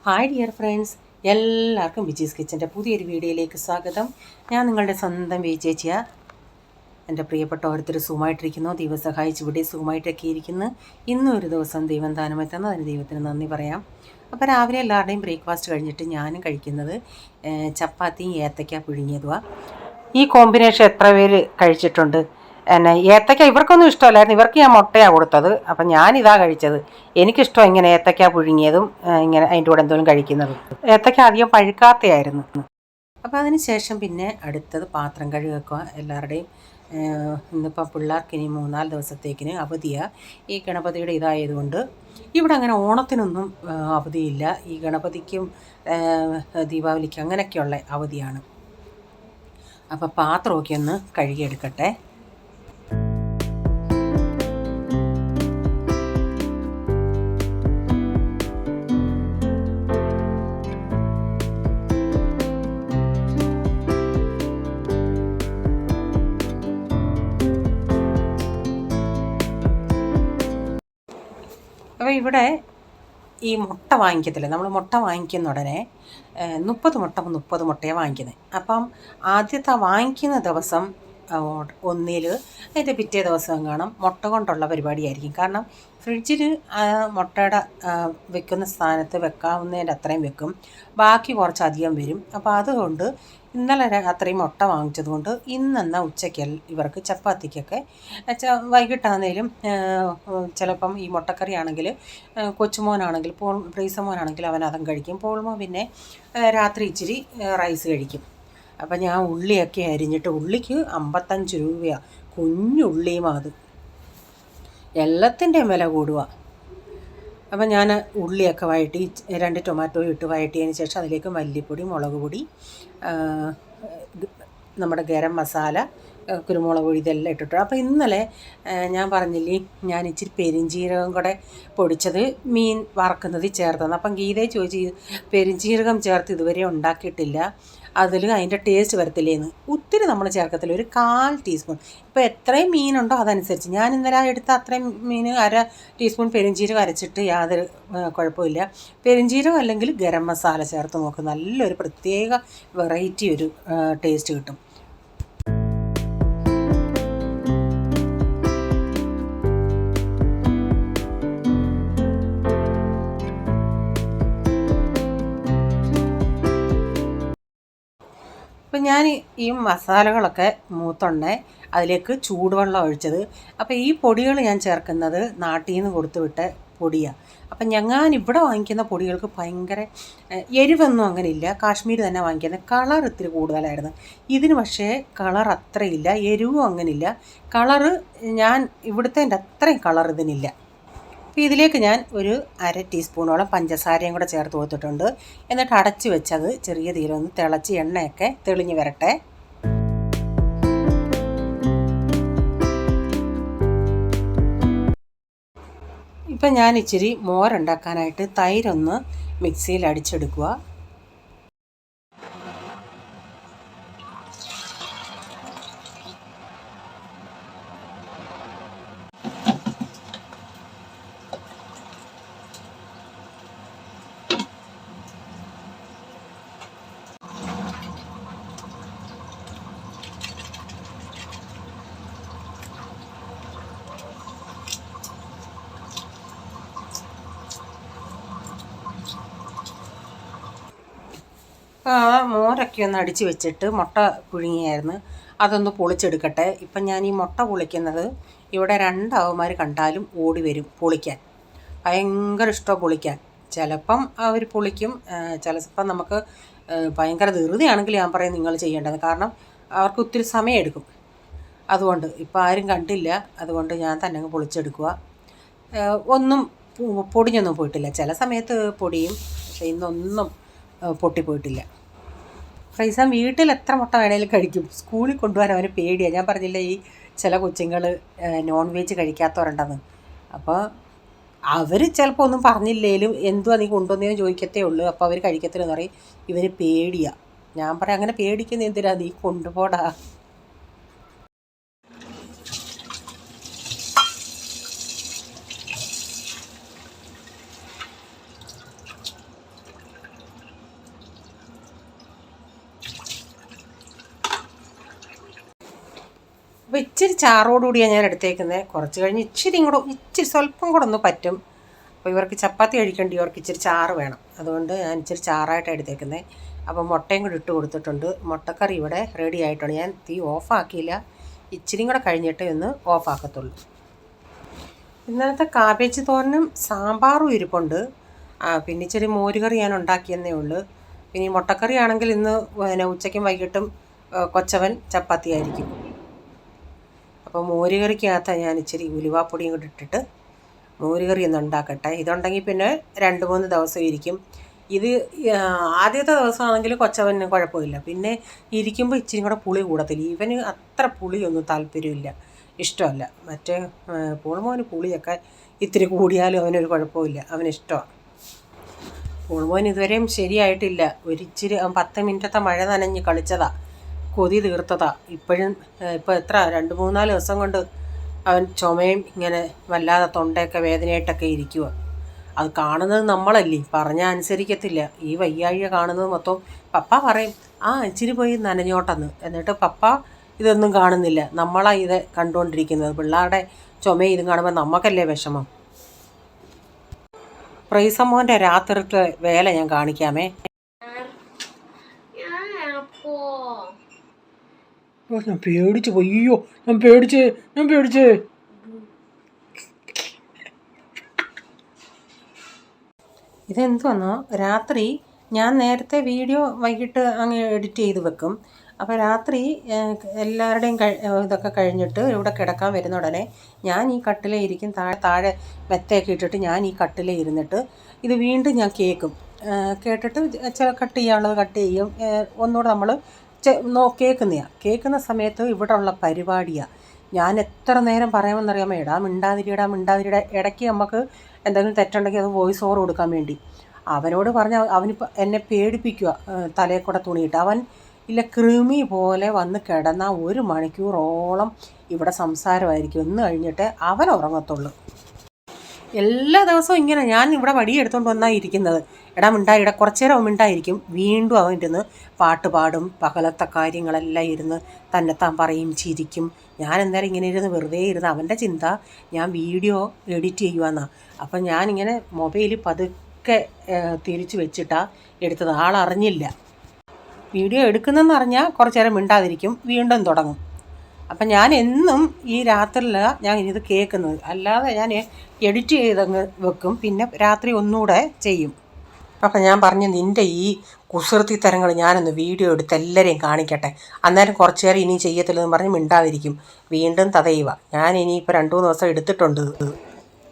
Hi dear friends, എല്ലാവർക്കും വിജീസ് കിച്ചൻ്റെ പുതിയൊരു വീഡിയോയിലേക്ക് സ്വാഗതം. ഞാൻ നിങ്ങളുടെ സ്വന്തം ചേച്ചിയാണ്. എൻ്റെ പ്രിയപ്പെട്ട ഓരോരുത്തർ സുഖമായിട്ടിരിക്കുന്നു. ദൈവം സഹായിച്ച് ഇവിടെ സുഖമായിട്ടൊക്കെ ഇരിക്കുന്നു. ഇന്നും ഒരു ദിവസം ദൈവം ദാനമായി തന്നു, അതിന് ദൈവത്തിന് നന്ദി പറയാം. അപ്പോൾ രാവിലെ എല്ലാവരുടെയും ബ്രേക്ക്ഫാസ്റ്റ് കഴിഞ്ഞിട്ട് ഞാനും കഴിക്കുന്നത് ചപ്പാത്തിയും ഏത്തയ്ക്ക പുഴുങ്ങിയതുമാണ്. ഈ കോമ്പിനേഷൻ എത്ര പേര് കഴിച്ചിട്ടുണ്ട്? എന്നെ ഏത്തയ്ക്ക ഇവർക്കൊന്നും ഇഷ്ടമല്ലായിരുന്നു. ഇവർക്ക് ഞാൻ മുട്ടയാണ് കൊടുത്തത്. അപ്പം ഞാനിതാ കഴിച്ചത്. എനിക്കിഷ്ടം ഇങ്ങനെ ഏത്തയ്ക്ക പുഴുങ്ങിയതും ഇങ്ങനെ അതിൻ്റെ കൂടെ എന്തെങ്കിലും കഴിക്കുന്നത്. ഏത്തയ്ക്ക അധികം പഴുക്കാത്തയായിരുന്നു. അപ്പോൾ അതിന് ശേഷം പിന്നെ അടുത്തത് പാത്രം കഴുകുക. എല്ലാവരുടെയും ഇന്നിപ്പോൾ പിള്ളേർക്ക് ഇനി 3-4 ദിവസത്തേക്കിന് അവധിയാണ്. ഈ ഗണപതിയുടെ ഇതായതുകൊണ്ട് ഇവിടെ അങ്ങനെ ഓണത്തിനൊന്നും അവധിയില്ല. ഈ ഗണപതിക്കും ദീപാവലിക്കും അങ്ങനെയൊക്കെയുള്ള അവധിയാണ്. അപ്പോൾ പാത്രമൊക്കെ ഒന്ന് കഴുകിയെടുക്കട്ടെ. അപ്പോൾ ഇവിടെ ഈ മുട്ട വാങ്ങിക്കത്തില്ല. നമ്മൾ മുട്ട വാങ്ങിക്കുന്ന ഉടനെ 30 മുട്ട 30 മുട്ടയാണ് വാങ്ങിക്കുന്നത്. അപ്പം ആദ്യത്തെ വാങ്ങിക്കുന്ന ദിവസം ഒന്നിൽ അതിൻ്റെ പിറ്റേ ദിവസം കാണും മുട്ട കൊണ്ടുള്ള പരിപാടിയായിരിക്കും. കാരണം ഫ്രിഡ്ജിൽ മുട്ടയുടെ വെക്കുന്ന സ്ഥാനത്ത് വെക്കാവുന്നതിൻ്റെ അത്രയും വെക്കും, ബാക്കി കുറച്ചധികം വരും. അപ്പോൾ അതുകൊണ്ട് ഇന്നലെ അത്രയും മുട്ട വാങ്ങിച്ചതുകൊണ്ട് ഇന്നെന്ന ഉച്ചയ്ക്ക് ഇവർക്ക് ചപ്പാത്തിക്കൊക്കെ വൈകിട്ടാണെങ്കിലും ചിലപ്പം ഈ മുട്ടക്കറി ആണെങ്കിൽ കൊച്ചുമോനാണെങ്കിൽ പ്രീസമോനാണെങ്കിൽ അവൻ അതും കഴിക്കും. പോൾമോ പിന്നെ രാത്രി ഇച്ചിരി റൈസ് കഴിക്കും. അപ്പം ഞാൻ ഉള്ളിയൊക്കെ അരിഞ്ഞിട്ട്, ഉള്ളിക്ക് 55 രൂപയാണ്, കുഞ്ഞുള്ളിയും അത് എല്ലാത്തിൻ്റെയും വില കൂടുക. അപ്പം ഞാൻ ഉള്ളിയൊക്കെ വഴറ്റി 2 ടൊമാറ്റോ ഇട്ട് വഴറ്റിയതിന് ശേഷം അതിലേക്ക് മല്ലിപ്പൊടി, മുളക് പൊടി, നമ്മുടെ ഗരം മസാല, കുരുമുളക് പൊടി ഇതെല്ലാം ഇട്ടിട്ടു. അപ്പോൾ ഇന്നലെ ഞാൻ പറഞ്ഞില്ലേ, ഞാൻ ഇച്ചിരി പെരിഞ്ചീരകം കൂടെ പൊടിച്ചത് മീൻ വറക്കുന്നതിൽ ചേർത്തത്. അപ്പം ഗീതയെ ചോദിച്ച് പെരിഞ്ചീരകം ചേർത്ത് ഇതുവരെ ഉണ്ടാക്കിയിട്ടില്ല, അതിൽ അതിൻ്റെ ടേസ്റ്റ് വരത്തില്ലേന്ന്. ഒത്തിരി നമ്മൾ ചേർക്കത്തില്ല, ഒരു 1/4 ടീസ്പൂൺ. ഇപ്പോൾ എത്രയും മീനുണ്ടോ അതനുസരിച്ച്. ഞാൻ ഇന്നലെ എടുത്ത അത്രയും മീൻ 1/2 ടീസ്പൂൺ പെരിഞ്ചീരകം അരച്ചിട്ട് യാതൊരു കുഴപ്പമില്ല. പെരിഞ്ചീരകം അല്ലെങ്കിൽ ഗരം മസാല ചേർത്ത് നോക്കും, നല്ലൊരു പ്രത്യേക വെറൈറ്റി ഒരു ടേസ്റ്റ് കിട്ടും. അപ്പം ഞാൻ ഈ മസാലകളൊക്കെ മൂത്തുണ്ടേ അതിലേക്ക് ചൂടുവെള്ളം ഒഴിച്ചത്. അപ്പോൾ ഈ പൊടികൾ ഞാൻ ചേർക്കുന്നത് നാട്ടിൽ നിന്ന് കൊടുത്തു വിട്ട പൊടിയാണ്. അപ്പം ഇവിടെ വാങ്ങിക്കുന്ന പൊടികൾക്ക് ഭയങ്കര എരിവൊന്നും അങ്ങനെ ഇല്ല. കാശ്മീർ തന്നെ വാങ്ങിക്കുന്നത് കളർ ഇത്തിരി കൂടുതലായിരുന്നു. ഇതിന് പക്ഷേ കളർ അത്രയില്ല, എരിവും അങ്ങനില്ല. കളറ് ഞാൻ ഇവിടുത്തെ അത്രയും കളർ ഇതിനില്ല. അപ്പോൾ ഇതിലേക്ക് ഞാൻ ഒരു 1/2 ടീസ്പൂണോളം പഞ്ചസാരയും കൂടെ ചേർത്ത് കൊടുത്തിട്ടുണ്ട്. എന്നിട്ട് അടച്ച് വെച്ചത് ചെറിയ തീരമൊന്ന് തിളച്ച് എണ്ണയൊക്കെ തെളിഞ്ഞ് വരട്ടെ. ഇപ്പം ഞാൻ ഇച്ചിരി മോരുണ്ടാക്കാനായിട്ട് തൈരൊന്ന് മിക്സിയിൽ അടിച്ചെടുക്കുക. മോരൊക്കെ ഒന്ന് അടിച്ച് വെച്ചിട്ട് മുട്ട പുഴുങ്ങിയായിരുന്നു, അതൊന്ന് പൊളിച്ചെടുക്കട്ടെ. ഇപ്പം ഞാൻ ഈ മുട്ട പൊളിക്കുന്നത് ഇവിടെ 2 അവന്മാർ കണ്ടാലും ഓടി വരും പൊളിക്കാൻ. ഭയങ്കര ഇഷ്ടമാണ് പൊളിക്കാൻ. ചിലപ്പം അവർ പൊളിക്കും, ചിലപ്പം നമുക്ക് ഭയങ്കര ധൃതിയാണെങ്കിൽ ഞാൻ പറയും നിങ്ങൾ ചെയ്യേണ്ടത്. കാരണം അവർക്ക് ഒത്തിരി സമയമെടുക്കും. അതുകൊണ്ട് ഇപ്പം ആരും കണ്ടില്ല, അതുകൊണ്ട് ഞാൻ തന്നെ അങ്ങ് പൊളിച്ചെടുക്കുക. ഒന്നും പൊടിഞ്ഞൊന്നും പോയിട്ടില്ല. ചില സമയത്ത് പൊടിയും, പക്ഷേ ഇന്നൊന്നും പൊട്ടിപ്പോയിട്ടില്ല. ഫൈസാൻ വീട്ടിൽ എത്ര മുട്ട വേണേലും കഴിക്കും. സ്കൂളിൽ കൊണ്ടുപോകാൻ അവന് പേടിയാണ്. ഞാൻ പറഞ്ഞില്ല, ഈ ചില കൊച്ചുങ്ങൾ നോൺ വെജ് കഴിക്കാത്തവരുണ്ടെന്ന്. അപ്പോൾ അവർ ചിലപ്പോൾ ഒന്നും പറഞ്ഞില്ലേലും എന്തുവാ നീ കൊണ്ടുവന്നതെന്ന് ചോദിക്കത്തേ ഉള്ളൂ. അപ്പോൾ അവർ കഴിക്കത്തില്ലെന്ന് പറയും. ഇവന് പേടിയാണ്. ഞാൻ പറയാം, അങ്ങനെ പേടിക്കുന്ന എന്തിനാ, നീ കൊണ്ടുപോടാ. അപ്പോൾ ഇച്ചിരി ചാറോടുകൂടിയാണ് ഞാൻ എടുത്തേക്കുന്നത്. കുറച്ച് കഴിഞ്ഞ് ഇച്ചിരി സ്വല്പം കൂടെ ഒന്ന് പറ്റും. അപ്പോൾ ഇവർക്ക് ചപ്പാത്തി കഴിക്കേണ്ടി ഇവർക്ക് ഇച്ചിരി ചാറ് വേണം. അതുകൊണ്ട് ഞാൻ ഇച്ചിരി ചാറായിട്ടാണ് എടുത്തേക്കുന്നത്. അപ്പോൾ മുട്ടയും കൂടി ഇട്ട് കൊടുത്തിട്ടുണ്ട്. മുട്ടക്കറി ഇവിടെ റെഡി ആയിട്ടുണ്ട്. ഞാൻ തീ ഓഫാക്കിയില്ല, ഇച്ചിരിയും കൂടെ കഴിഞ്ഞിട്ടേ ഒന്ന് ഓഫാക്കത്തുള്ളൂ. ഇന്നലത്തെ കാബേജ് തോരനും സാമ്പാറും ഇരിപ്പുണ്ട്. പിന്നെ ഇച്ചിരി മോരുകറി ഞാൻ ഉണ്ടാക്കിയെന്നേ ഉള്ളൂ. പിന്നെ ഈ മുട്ടക്കറി ആണെങ്കിൽ ഇന്ന് ഉച്ചയ്ക്കും വൈകിട്ടും കൊച്ചവൻ ചപ്പാത്തി ആയിരിക്കും. അപ്പോൾ മോരുകറിക്കകത്ത് ഞാൻ ഇച്ചിരി ഉലുവാപ്പൊടിയും കൂടി ഇട്ടിട്ട് മോരുകറി ഒന്ന് ഉണ്ടാക്കട്ടെ. ഇതുണ്ടെങ്കിൽ പിന്നെ 2-3 ദിവസം ഇരിക്കും. ഇത് ആദ്യത്തെ ദിവസമാണെങ്കിൽ കൊച്ചവന് കുഴപ്പമില്ല. പിന്നെ ഇരിക്കുമ്പോൾ ഇച്ചിരി കൂടെ പുളി കൂടത്തില്ല. ഇവന് അത്ര പുളിയൊന്നും താല്പര്യമില്ല, ഇഷ്ടമല്ല. മറ്റേ പൂളുമോന് പുളിയൊക്കെ ഇത്തിരി കൂടിയാലും അവനൊരു കുഴപ്പമില്ല, അവനിഷ്ടമാണ്. പൂളുമോൻ ഇതുവരെയും ശരിയായിട്ടില്ല. ഒരിച്ചിരി 10 മിനിറ്റത്തെ മഴ നനഞ്ഞ് കളിച്ചതാണ്, കൊതി തീർത്തതാണ്. ഇപ്പോൾ എത്ര 2-3-4 ദിവസം കൊണ്ട് അവൻ ചുമയും ഇങ്ങനെ വല്ലാതെ തൊണ്ടയൊക്കെ വേദനയായിട്ടൊക്കെ ഇരിക്കുക. അത് കാണുന്നത് നമ്മളല്ലേ, പറഞ്ഞാൽ അനുസരിക്കത്തില്ല. ഈ വയ്യാഴിക കാണുന്നത് മൊത്തം പപ്പ പറയും ഇച്ചിരി പോയി നനഞ്ഞോട്ടെന്ന്. എന്നിട്ട് പപ്പ ഇതൊന്നും കാണുന്നില്ല, നമ്മളാണ് ഇത് കണ്ടുകൊണ്ടിരിക്കുന്നത്. പിള്ളേരുടെ ചുമയും ഇതും കാണുമ്പോൾ നമുക്കല്ലേ വിഷമം. പ്രൈസമ്മോൻ്റെ രാത്രിത്തെ വേല ഞാൻ കാണിക്കാമേ. ഞാൻ പേടിച്ച് പോയി. അയ്യോ, ഞാൻ പേടിച്ചേ. ഇതെന്തുവന്നോ, രാത്രി ഞാൻ നേരത്തെ വീഡിയോ വൈകിട്ട് അങ്ങ് എഡിറ്റ് ചെയ്ത് വെക്കും. അപ്പോൾ രാത്രി എല്ലാവരുടെയും ഇതൊക്കെ കഴിഞ്ഞിട്ട് ഇവിടെ കിടക്കാൻ വരുന്ന ഉടനെ ഞാൻ ഈ കട്ടിലേ ഇരിക്കും. താഴെ മെത്തയൊക്കെ ഇട്ടിട്ട് ഞാൻ ഈ കട്ടിലേ ഇരുന്നിട്ട് ഇത് വീണ്ടും ഞാൻ കേൾക്കും. കേട്ടിട്ട് കട്ട് ചെയ്യാനുള്ളത് കട്ട് ചെയ്യും. ഒന്നുകൂടെ നമ്മൾ കേൾക്കുന്ന സമയത്ത് ഇവിടെ ഉള്ള പരിപാടിയാണ്. ഞാൻ എത്ര നേരം പറയാമെന്നറിയാമോ, മിണ്ടാതിരിയുടെ ഇടയ്ക്ക് നമുക്ക് എന്തെങ്കിലും തെറ്റുണ്ടെങ്കിൽ അത് വോയിസ് ഓവർ കൊടുക്കാൻ വേണ്ടി അവനോട് പറഞ്ഞാൽ അവനിപ്പോൾ എന്നെ പേടിപ്പിക്കുക. തലയിൽ കൂടെ തുണിയിട്ട് അവൻ കൃമി പോലെ വന്ന് കിടന്നാൽ 1 മണിക്കൂറോളം ഇവിടെ സംസാരമായിരിക്കും. ഒന്ന് കഴിഞ്ഞിട്ട് അവൻ ഉറങ്ങത്തുള്ളൂ. എല്ലാ ദിവസവും ഇങ്ങനെ ഞാൻ ഇവിടെ വടി എടുത്തുകൊണ്ട് വന്നാണ് ഇരിക്കുന്നത്. മിണ്ടായിടെ കുറച്ച് നേരം അവൻ മിണ്ടായിരിക്കും. വീണ്ടും അവൻ ഇരുന്ന് പാട്ട് പാടും. പകലത്തെ കാര്യങ്ങളെല്ലാം ഇരുന്ന് തന്നെത്താൻ പറയും, ചിരിക്കും. ഞാൻ എന്തായാലും ഇങ്ങനെ ഇരുന്ന് വെറുതെ ഇരുന്ന് അവൻ്റെ ചിന്ത ഞാൻ വീഡിയോ എഡിറ്റ് ചെയ്യുവാന്നാണ്. അപ്പം ഞാനിങ്ങനെ മൊബൈൽ പതുക്കെ തിരിച്ച് വെച്ചിട്ടാണ് എടുത്തത്. ആളറിഞ്ഞില്ല. വീഡിയോ എടുക്കുന്നതെന്ന് അറിഞ്ഞാൽ കുറച്ച് നേരം മിണ്ടാതിരിക്കും, വീണ്ടും തുടങ്ങും. അപ്പം ഞാൻ എന്നും ഈ രാത്രിയിലാണ് ഞാൻ ഇത് കേൾക്കുന്നത്. അല്ലാതെ ഞാൻ എഡിറ്റ് ചെയ്തങ്ങ് വെക്കും, പിന്നെ രാത്രി ഒന്നുകൂടെ ചെയ്യും. അപ്പം ഞാൻ പറഞ്ഞു, നിൻ്റെ ഈ കുസൃതി തരങ്ങൾ ഞാനൊന്ന് വീഡിയോ എടുത്ത് എല്ലാവരെയും കാണിക്കട്ടെ, അന്നേരം കുറച്ച് നേരം ഇനിയും ചെയ്യത്തില്ലെന്ന് പറഞ്ഞ് മിണ്ടാതിരിക്കും. വീണ്ടും തതയുക. ഞാൻ ഇനിയിപ്പോൾ 2-3 ദിവസം എടുത്തിട്ടുണ്ട്.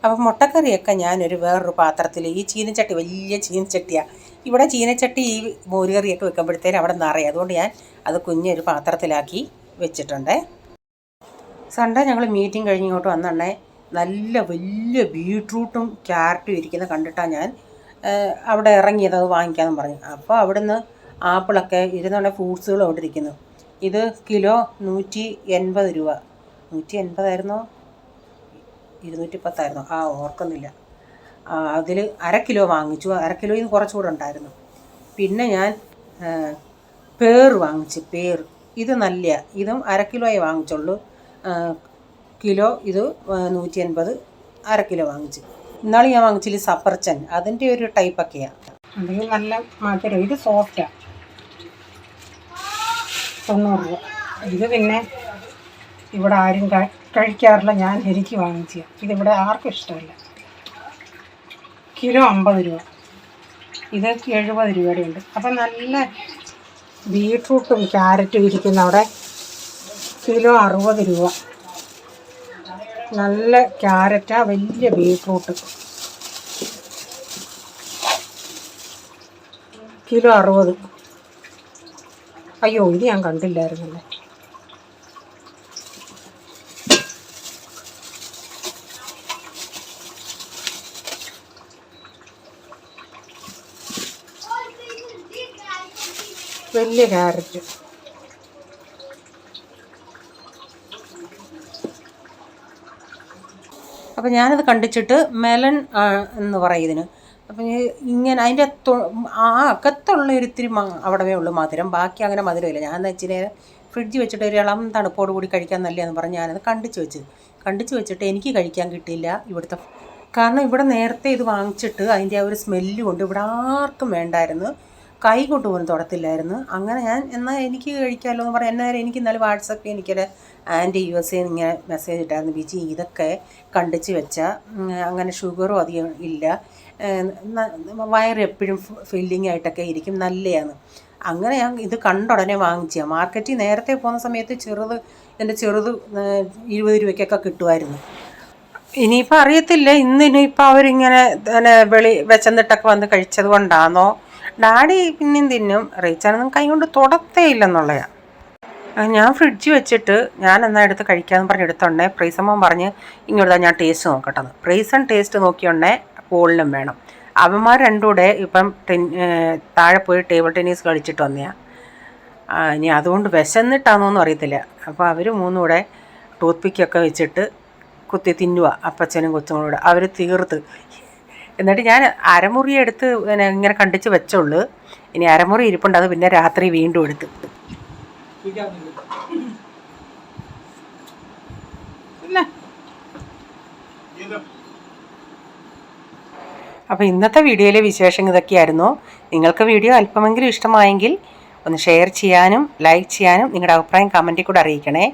അപ്പം മുട്ടക്കറിയൊക്കെ ഞാനൊരു വേറൊരു പാത്രത്തിൽ, ഈ ചീനച്ചട്ടി വലിയ ചീനച്ചട്ടിയാണ്. ഇവിടെ ചീനച്ചട്ടി ഈ മോരുകറിയൊക്കെ വെക്കുമ്പോഴത്തേനും അവിടെ നിറയും. അതുകൊണ്ട് ഞാൻ അത് കുഞ്ഞൊരു പാത്രത്തിലാക്കി വെച്ചിട്ടുണ്ട്. സൺഡേ ഞങ്ങൾ മീറ്റിംഗ് കഴിഞ്ഞ് ഇങ്ങോട്ട് വന്നിട്ടുണ്ടേ. നല്ല വലിയ ബീട്രൂട്ടും ക്യാരറ്റും ഇരിക്കുന്ന കണ്ടിട്ടാണ് ഞാൻ അവിടെ ഇറങ്ങിയത്, അത് വാങ്ങിക്കാമെന്ന് പറഞ്ഞു. അപ്പോൾ അവിടുന്ന് ആപ്പിളൊക്കെ ഇരുന്നുകൊണ്ട് ഫ്രൂട്ട്സുകൾ അവിടെ ഇരിക്കുന്നു. ഇത് കിലോ 180 രൂപ. 180 ആയിരുന്നോ 210 ആയിരുന്നോ ഓർക്കുന്നില്ല. അതിൽ 1/2 കിലോ വാങ്ങിച്ചു. 1/2 കിലോയിൽ നിന്ന് കുറച്ചുകൂടെ ഉണ്ടായിരുന്നു. പിന്നെ ഞാൻ പേർ വാങ്ങിച്ചു. ഇത് നല്ല, ഇതും 1/2 കിലോയെ വാങ്ങിച്ചുള്ളൂ. കിലോ ഇത് 180, 1/2 കിലോ വാങ്ങിച്ചു. ഇന്നാൾ ഞാൻ വാങ്ങിച്ചില്ല സഫർച്ചൻ, അതിൻ്റെ ഒരു ടൈപ്പൊക്കെയാണ്. അല്ലെങ്കിൽ നല്ല മധുരം. ഇത് സോഫ്റ്റാണ്, 90 രൂപ. ഇത് പിന്നെ ഇവിടെ ആരും കഴിക്കാറില്ല, ഞാൻ എനിക്ക് വാങ്ങിച്ചു. ഇതിവിടെ ആർക്കും ഇഷ്ടമില്ല. കിലോ 50 രൂപ. ഇത് 70 രൂപയുടെ ഉണ്ട്. അപ്പം നല്ല ബീട്രൂട്ടും ക്യാരറ്റും ഇരിക്കുന്ന അവിടെ കിലോ 60 രൂപ. നല്ല ക്യാരറ്റാ, വലിയ ബീട്രൂട്ട് കിലോ 60. അയ്യോ, ഇത് ഞാൻ കണ്ടില്ലായിരുന്നല്ലേ. വലിയ ക്യാരറ്റ് അപ്പോൾ ഞാനത് കണ്ടിച്ചിട്ട് മെലൺ എന്ന് പറയും ഇതിന്. അപ്പം ഇങ്ങനെ അതിൻ്റെ അകത്തുള്ള ഒരിത്തിരി അവിടവേ ഉള്ളൂ മധുരം, ബാക്കി അങ്ങനെ മധുരമില്ല. ഞാൻ ഇച്ചിരി ഫ്രിഡ്ജ് വെച്ചിട്ട് ഒരു ഇളം തണുപ്പോട് കൂടി കഴിക്കാൻ നല്ലതെന്ന് പറഞ്ഞ് ഞാനത് കണ്ടിച്ച് വെച്ചിട്ട് എനിക്ക് കഴിക്കാൻ കിട്ടിയില്ല ഇവിടുത്തെ. കാരണം ഇവിടെ നേരത്തെ ഇത് വാങ്ങിച്ചിട്ട് അതിൻ്റെ ആ ഒരു സ്മെല്ല് കൊണ്ട് ഇവിടെ ആർക്കും വേണ്ടായിരുന്നു, കൈ കൊണ്ടുപോലും തൊടത്തില്ലായിരുന്നു. അങ്ങനെ ഞാൻ എന്നാൽ എനിക്ക് കഴിക്കാമല്ലോ എന്ന് പറഞ്ഞാൽ എന്നേരം എനിക്ക് ഇന്നലെ വാട്സപ്പിൽ എനിക്കൊരു ആൻറ്റി USA ഇങ്ങനെ മെസ്സേജ് ഇട്ടായിരുന്നു, ബിജി ഇതൊക്കെ കണ്ടിച്ച് വെച്ചാൽ അങ്ങനെ ഷുഗറും അധികം ഇല്ല, വയറ് എപ്പോഴും ഫില്ലിംഗ് ആയിട്ടൊക്കെ ഇരിക്കും, നല്ലതാണ്. അങ്ങനെ ഞാൻ ഇത് കണ്ട ഉടനെ വാങ്ങിച്ചാൽ. മാർക്കറ്റിൽ നേരത്തെ പോകുന്ന സമയത്ത് എൻ്റെ ചെറുത് 20 രൂപയ്ക്കൊക്കെ കിട്ടുമായിരുന്നു. ഇനിയിപ്പോൾ അറിയത്തില്ല, ഇനിയിപ്പോൾ അവരിങ്ങനെ വെച്ചെന്നിട്ടൊക്കെ വന്ന് കഴിച്ചത് കൊണ്ടാണോ. ഡാഡി പിന്നെയും തിന്നും, റീച്ചാനൊന്നും കൈ കൊണ്ട് തൊടത്തേ ഇല്ലെന്നുള്ളതാണ്. ഞാൻ ഫ്രിഡ്ജ് വെച്ചിട്ട് ഞാൻ എന്നാൽ എടുത്ത് കഴിക്കാമെന്ന് പറഞ്ഞ് എടുത്തോണ്ടേ പ്രീസമ്മൻ പറഞ്ഞ് ഇങ്ങോട്ടാ ഞാൻ ടേസ്റ്റ് നോക്കട്ടെന്ന്. പ്രീസൺ ടേസ്റ്റ് നോക്കിയോണ്ടേ പോളിനും വേണം. അവന്മാർ രണ്ടും കൂടെ ഇപ്പം താഴെ പോയി ടേബിൾ ടെന്നീസ് കളിച്ചിട്ട് വന്നെയാണ്. ഇനി അതുകൊണ്ട് വിശന്നിട്ടാണെന്നൊന്നും അറിയത്തില്ല. അപ്പോൾ അവർ മൂന്നും കൂടെ ടൂത്ത് പിക്കൊക്കെ വെച്ചിട്ട് കുത്തി തിന്നുക, അപ്പച്ചനും കൊച്ചും കൂടെ. അവർ തീർത്ത് എന്നിട്ട് ഞാൻ അരമുറി എടുത്ത് ഇങ്ങനെ കണ്ടിച്ച് വെച്ചോളൂ. ഇനി അരമുറി ഇരിപ്പുണ്ട്, അത് പിന്നെ രാത്രി വീണ്ടും എടുത്ത്. അപ്പോൾ ഇന്നത്തെ വീഡിയോയിലെ വിശേഷം ഇതൊക്കെയായിരുന്നു. നിങ്ങൾക്ക് വീഡിയോ അല്പമെങ്കിലും ഇഷ്ടമായെങ്കിൽ ഒന്ന് ഷെയർ ചെയ്യാനും ലൈക്ക് ചെയ്യാനും നിങ്ങളുടെ അഭിപ്രായം കമൻറ്റിൽ കൂടെ അറിയിക്കണേ.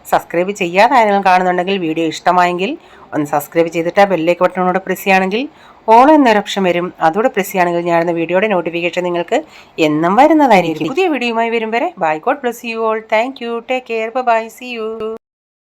സബ്സ്ക്രൈബ് ചെയ്യാതെ ആരെങ്കിലും കാണുന്നുണ്ടെങ്കിൽ വീഡിയോ ഇഷ്ടമായെങ്കിൽ ഒന്ന് സബ്സ്ക്രൈബ് ചെയ്തിട്ട് ബെല്ലേക്ക് ബട്ടണോട് പ്രസ് ചെയ്യുകയാണെങ്കിൽ ഓൾ എന്നൊരു ഓപ്ഷൻ വരും. അതോടെ പ്രസ് ചെയ്യുകയാണെങ്കിൽ ഞാനെന്ന വീഡിയോയുടെ നോട്ടിഫിക്കേഷൻ നിങ്ങൾക്ക് എന്നും വരുന്നതായിരിക്കും. പുതിയ വീഡിയോയുമായി വരും വരെ bye, God bless you all. Thank you, take care, bye, see U.